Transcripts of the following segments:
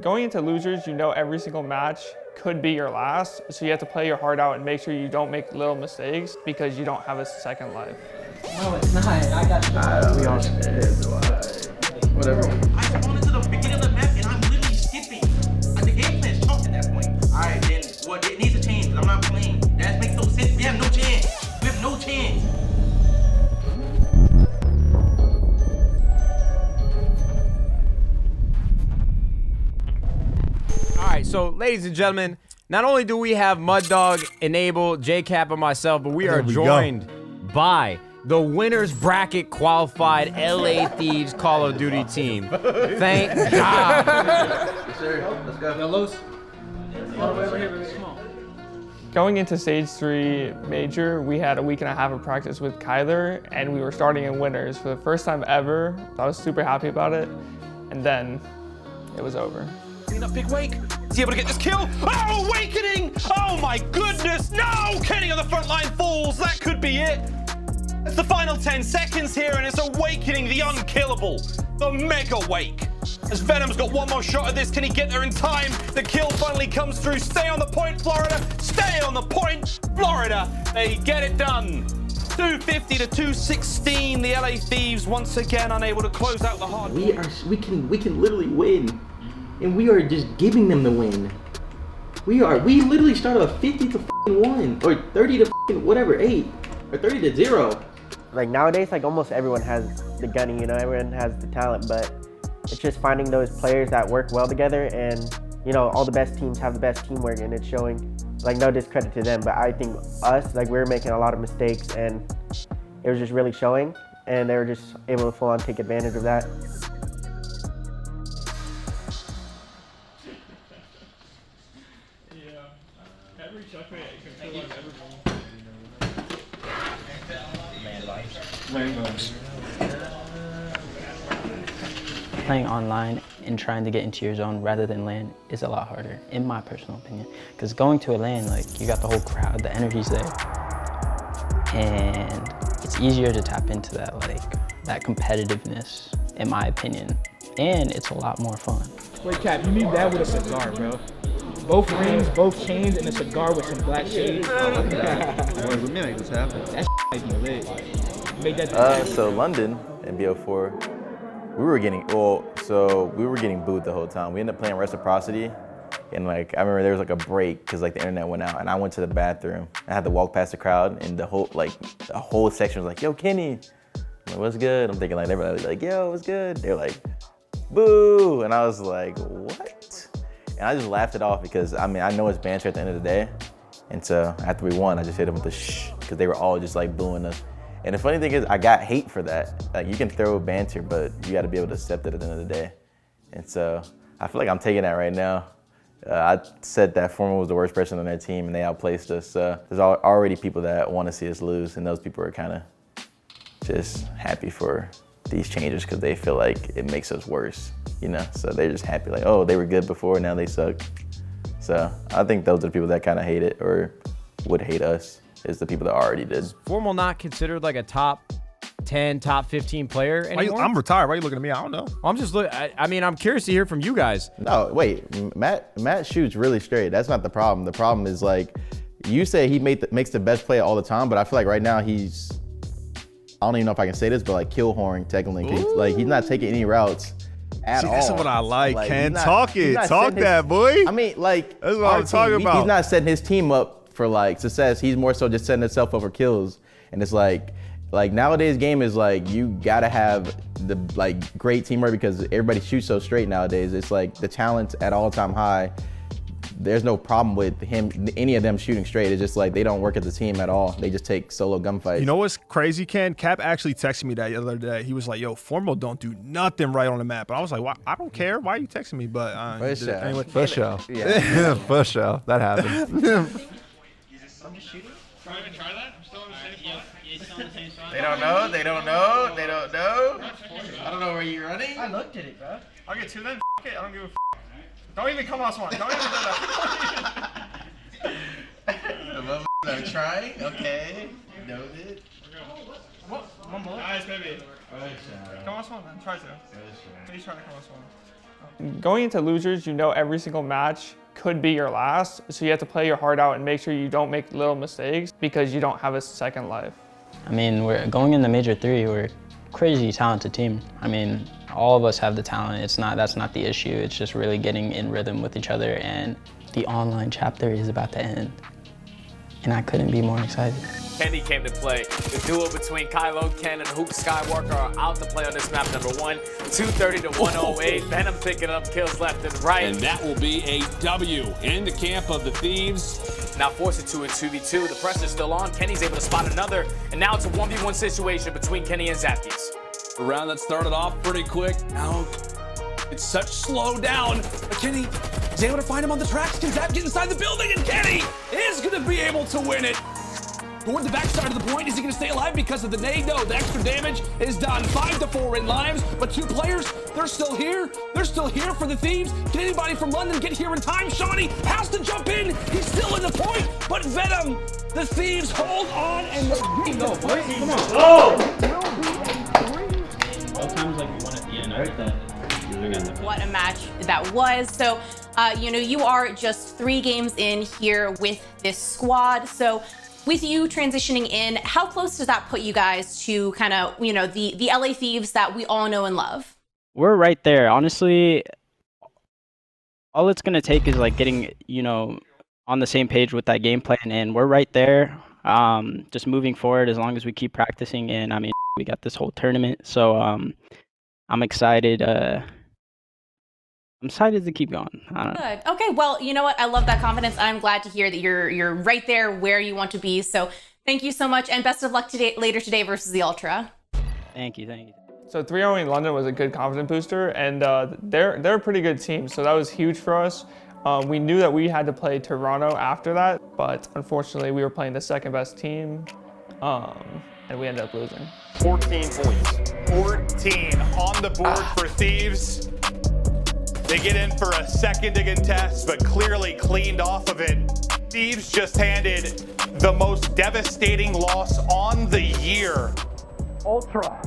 Going into losers, you know every single match could be your last, so you have to play your heart out and make sure you don't make little mistakes because you don't have a second life. No, it's not. I got you. Whatever. I spawned into the beginning of the map and I'm literally skipping. The game plan's chalked at that point. Alright, then what it needs to change because I'm not playing. That makes no sense. We have no chance. We have no chance. Alright, so ladies and gentlemen, not only do we have Mud Dog, Enable, J-Cap, and myself, but we are joined by the winners bracket qualified LA Thieves Call of Duty team. Thank God. Yes, sir. Let's go. Yellows. Going into stage 3 major, we had a week and a half of practice with Kyler, and we were starting in winners for the first time ever. I was super happy about it, and then it was over. Clean up big wake. Is he able to get this kill? Oh, awakening! Oh my goodness, no! Kenny on the front line falls, that could be it. It's the final 10 seconds here and it's awakening the unkillable, the mega wake. As Venom's got one more shot at this, can he get there in time? The kill finally comes through. Stay on the point, Florida. Stay on the point, Florida. They get it done. 250 to 216. The LA Thieves once again unable to close out the hard. We can literally win, and we are just giving them the win. We literally started a 50 to 1 or 30 to whatever 8 or 30 to 0. Like nowadays, like almost everyone has the gunning, you know, everyone has the talent, but it's just finding those players that work well together, and you know, all the best teams have the best teamwork, and it's showing. Like, no discredit to them, but I think us, like, we were making a lot of mistakes, and it was just really showing, and they were just able to full on take advantage of that. Playing online and trying to get into your zone rather than LAN is a lot harder, in my personal opinion. Because going to a LAN, like, you got the whole crowd, the energy's there, and it's easier to tap into that, like, that competitiveness, in my opinion, and it's a lot more fun. Wait, Cap, you need that with a cigar, bro. Both rings, both chains, and a cigar with some black shades. Boy, we may make this happen. That might be lit. Make that so London in BO4, we were getting booed the whole time. We ended up playing Reciprocity, and like I remember there was like a break because like the internet went out, and I went to the bathroom. I had to walk past the crowd, and the whole section was like, "Yo, Kenny," I'm like, "What's good?" I'm thinking like everybody was like, "Yo, what's good?" They're like, "Boo," and I was like, "What?" And I just laughed it off because I mean I know it's banter at the end of the day, and so after we won, I just hit them with the shh because they were all just like booing us. And the funny thing is, I got hate for that. Like, you can throw banter, but you got to be able to accept it at the end of the day. And so I feel like I'm taking that right now. I said that Foreman was the worst person on their team, and they outplaced us. There's already people that want to see us lose, and those people are kind of just happy for these changes because they feel like it makes us worse, you know? So they're just happy, like, oh, they were good before, now they suck. So I think those are the people that kind of hate it or would hate us. Is the people that already did. Formal not considered like a top 10, top 15 player anymore? I'm retired. Why are you looking at me? I don't know. I'm just looking. I mean, I'm curious to hear from you guys. No, wait. Matt shoots really straight. That's not the problem. The problem is like, you say he makes the best play all the time, but I feel like right now he's, I don't even know if I can say this, but like kill horn technically. Like he's not taking any routes at all. That's what I like, Ken. Talk that, boy. I mean, like, that's what I'm talking about. He's not setting his team up for like success. He's more so just setting himself up for kills. And it's like nowadays game is like you gotta have the like great teamwork because everybody shoots so straight nowadays. It's like the talent's at all-time high. There's no problem with any of them shooting straight. It's just like they don't work as a team at all. They just take solo gunfights. You know what's crazy, Ken? Cap actually texted me that the other day. He was like, yo, Formal don't do nothing right on the map. And I was like, I don't care. Why are you texting me? But anyway. For sure. Yeah. For sure. That happened. I'm just shooting. Try that? I'm still on the same spot. Yeah, still on the same spot. They don't know. They don't know. I don't know where you're running. I looked at it, bro. I'll get two then. F it. I don't give a f. Don't even come last one. Don't even do that. I'm trying. Okay. Noted. What? One bullet? Nice, baby. Come last one, then. Try to. Please try to come last one. Going into losers, you know every single match could be your last, so you have to play your heart out and make sure you don't make little mistakes because you don't have a second life. I mean, we're going into Major 3, we're a crazy talented team. I mean, all of us have the talent. That's not the issue. It's just really getting in rhythm with each other, and the online chapter is about to end. And I couldn't be more excited. Kenny came to play. The duo between Kylo Ken and Huke Skywalker are out to play on this map, number 1, 230 to 108. Venom picking up kills left and right. And that will be a W in the camp of the Thieves. Now forced into a 2v2. The pressure's still on. Kenny's able to spot another. And now it's a 1v1 situation between Kenny and Zapkis. A round that started off pretty quick. Now it's such slow down. But Kenny is able to find him on the tracks. Can Zap get inside the building? And Kenny is going to be able to win it. Toward the backside of the point, is he going to stay alive because of the nade? No, the extra damage is done. 5-4 in lives, but 2 players, they're still here. They're still here for the Thieves. Can anybody from London get here in time? Shawnee has to jump in. He's still in the point, but Venom, the Thieves hold on and No, boy, come on. All times like we won at the end, I heard that. What a match that was. So, you know, you are just 3 games in here with this squad. So with you transitioning in, how close does that put you guys to kind of, you know, the LA Thieves that we all know and love? We're right there. Honestly, all it's going to take is like getting, you know, on the same page with that game plan, and we're right there. Just moving forward as long as we keep practicing, and I mean, we got this whole tournament, so I'm excited. I'm excited to keep going. I don't know. Good. Okay. Well, you know what? I love that confidence. I'm glad to hear that you're right there where you want to be. So thank you so much, and best of luck later today versus the Ultra. Thank you. Thank you. So 3-0 in London was a good confidence booster, and they're a pretty good team, so that was huge for us. We knew that we had to play Toronto after that, but unfortunately we were playing the second best team, and we ended up losing. 14 points. 14 on the board for Thieves. They get in for a second to contest, but clearly cleaned off of it. Thieves just handed the most devastating loss on the year. Ultra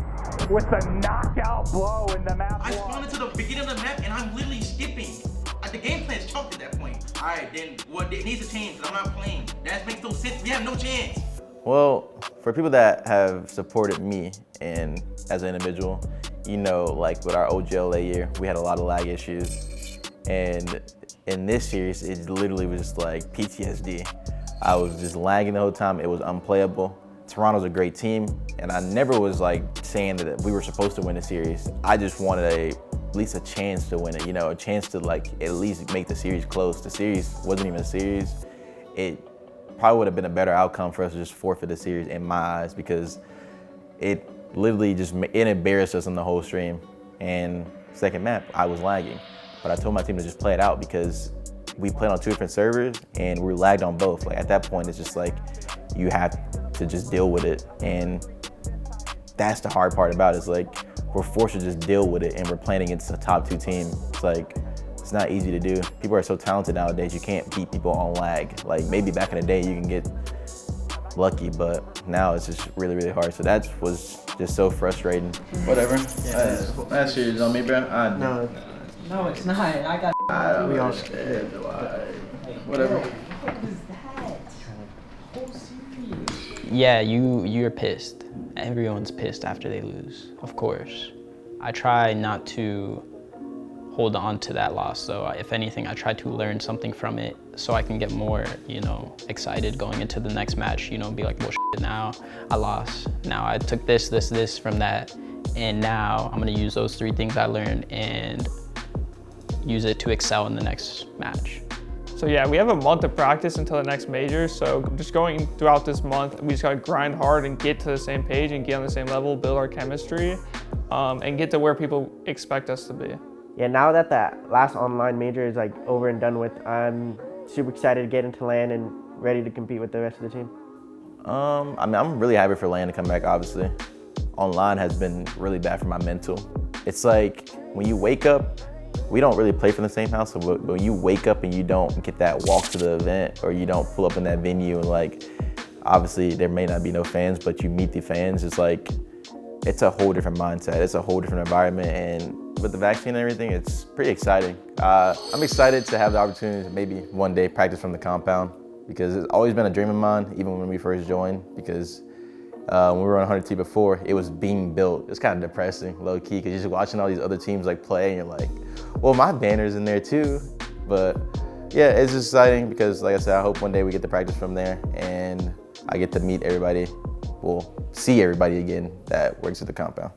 with the knockout blow in the map. I spawned into the beginning of the map and I'm literally skipping. The game plan's chalked at that point. All right, then what it needs to change because I'm not playing. That makes no sense. We have no chance. Well, for people that have supported me and as an individual, you know, like with our OGLA year, we had a lot of lag issues. And in this series, it literally was just like PTSD. I was just lagging the whole time. It was unplayable. Toronto's a great team, and I never was like saying that we were supposed to win the series. I just wanted at least a chance to win it, you know, a chance to like at least make the series close. The series wasn't even a series. It probably would have been a better outcome for us to just forfeit the series in my eyes, because it literally just it embarrassed us in the whole stream. And second map, I was lagging, but I told my team to just play it out because we played on 2 different servers and we were lagged on both. Like at that point, it's just like you have to just deal with it, and that's the hard part about it. Is like we're forced to just deal with it, and we're playing against a top 2 team. It's like it's not easy to do. People are so talented nowadays. You can't beat people on lag. Like maybe back in the day you can get lucky, but now it's just really, really hard. So that was just so frustrating. Whatever. That's serious on me, bro. No, it's not. I got. I don't know. Whatever. Yeah, you're pissed. Everyone's pissed after they lose, of course. I try not to hold on to that loss. So if anything, I try to learn something from it so I can get more, you know, excited going into the next match, you know, be like, well, shit, now I lost. Now I took this from that. And now I'm gonna use those 3 things I learned and use it to excel in the next match. So yeah, we have a month of practice until the next major. So just going throughout this month, we just gotta grind hard and get to the same page and get on the same level, build our chemistry, and get to where people expect us to be. Yeah, now that that last online major is like over and done with, I'm super excited to get into LAN and ready to compete with the rest of the team. I mean, I'm really happy for LAN to come back, obviously. Online has been really bad for my mental. It's like when you wake up, we don't really play from the same house, so when you wake up and you don't get that walk to the event, or you don't pull up in that venue and like, obviously there may not be no fans, but you meet the fans, it's like, it's a whole different mindset. It's a whole different environment, and with the vaccine and everything, it's pretty exciting. I'm excited to have the opportunity to maybe one day practice from the compound, because it's always been a dream of mine, even when we first joined, because when we were on 100T before, it was being built. It's kind of depressing, low key, because you're just watching all these other teams like play and you're like, well, my banner's in there too. But yeah, it's just exciting because, like I said, I hope one day we get to practice from there and I get to meet everybody, well, see everybody again that works at the compound.